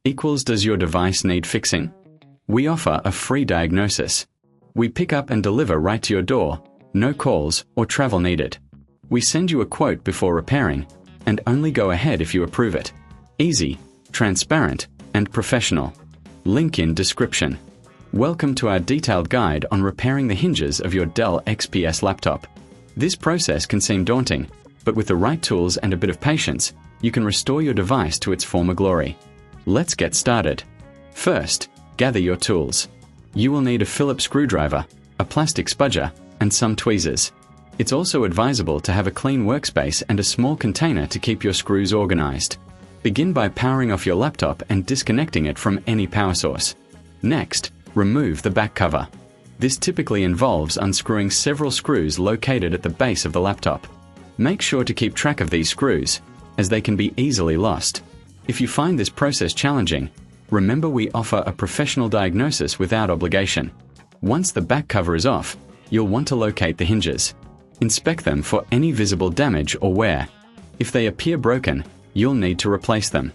equals does your device need fixing? We offer a free diagnosis. We pick up and deliver right to your door, no calls or travel needed. We send you a quote before repairing, and only go ahead if you approve it. Easy, transparent, and professional. Link in description. Welcome to our detailed guide on repairing the hinges of your DELL XPS laptop. This process can seem daunting, but with the right tools and a bit of patience, you can restore your device to its former glory. Let's get started. First, gather your tools. You will need a Phillips screwdriver, a plastic spudger, and some tweezers. It's also advisable to have a clean workspace and a small container to keep your screws organized. Begin by powering off your laptop and disconnecting it from any power source. Next, remove the back cover. This typically involves unscrewing several screws located at the base of the laptop. Make sure to keep track of these screws, as they can be easily lost. If you find this process challenging, remember we offer a professional diagnosis without obligation. Once the back cover is off, you'll want to locate the hinges. Inspect them for any visible damage or wear. If they appear broken, you'll need to replace them.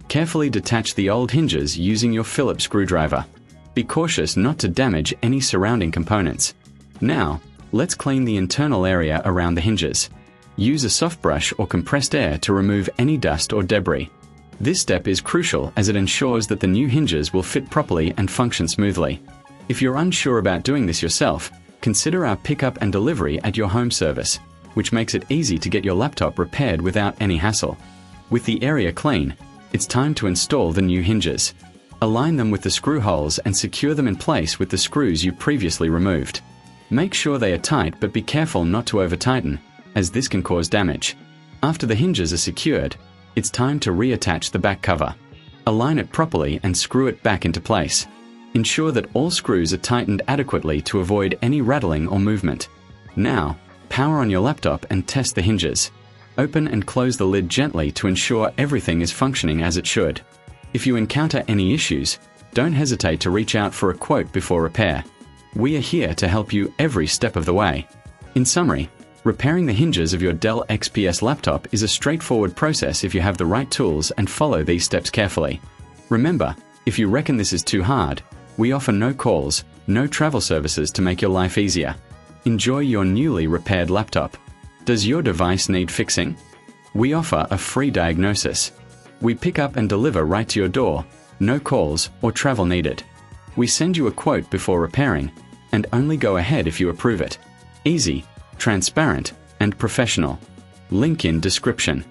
Carefully detach the old hinges using your Phillips screwdriver. Be cautious not to damage any surrounding components. Now, let's clean the internal area around the hinges. Use a soft brush or compressed air to remove any dust or debris. This step is crucial as it ensures that the new hinges will fit properly and function smoothly. If you're unsure about doing this yourself, consider our pickup and delivery at your home service, which makes it easy to get your laptop repaired without any hassle. With the area clean, it's time to install the new hinges. Align them with the screw holes and secure them in place with the screws you previously removed. Make sure they are tight, but be careful not to over-tighten, as this can cause damage. After the hinges are secured, it's time to reattach the back cover. Align it properly and screw it back into place. Ensure that all screws are tightened adequately to avoid any rattling or movement. Now, power on your laptop and test the hinges. Open and close the lid gently to ensure everything is functioning as it should. If you encounter any issues, don't hesitate to reach out for a quote before repair. We are here to help you every step of the way. In summary, repairing the hinges of your DELL XPS laptop is a straightforward process if you have the right tools and follow these steps carefully. Remember, if you reckon this is too hard, we offer no calls, no travel services to make your life easier. Enjoy your newly repaired laptop. Does your device need fixing? We offer a free diagnosis. We pick up and deliver right to your door, no calls or travel needed. We send you a quote before repairing, and only go ahead if you approve it. Easy, transparent, and professional. Link in description.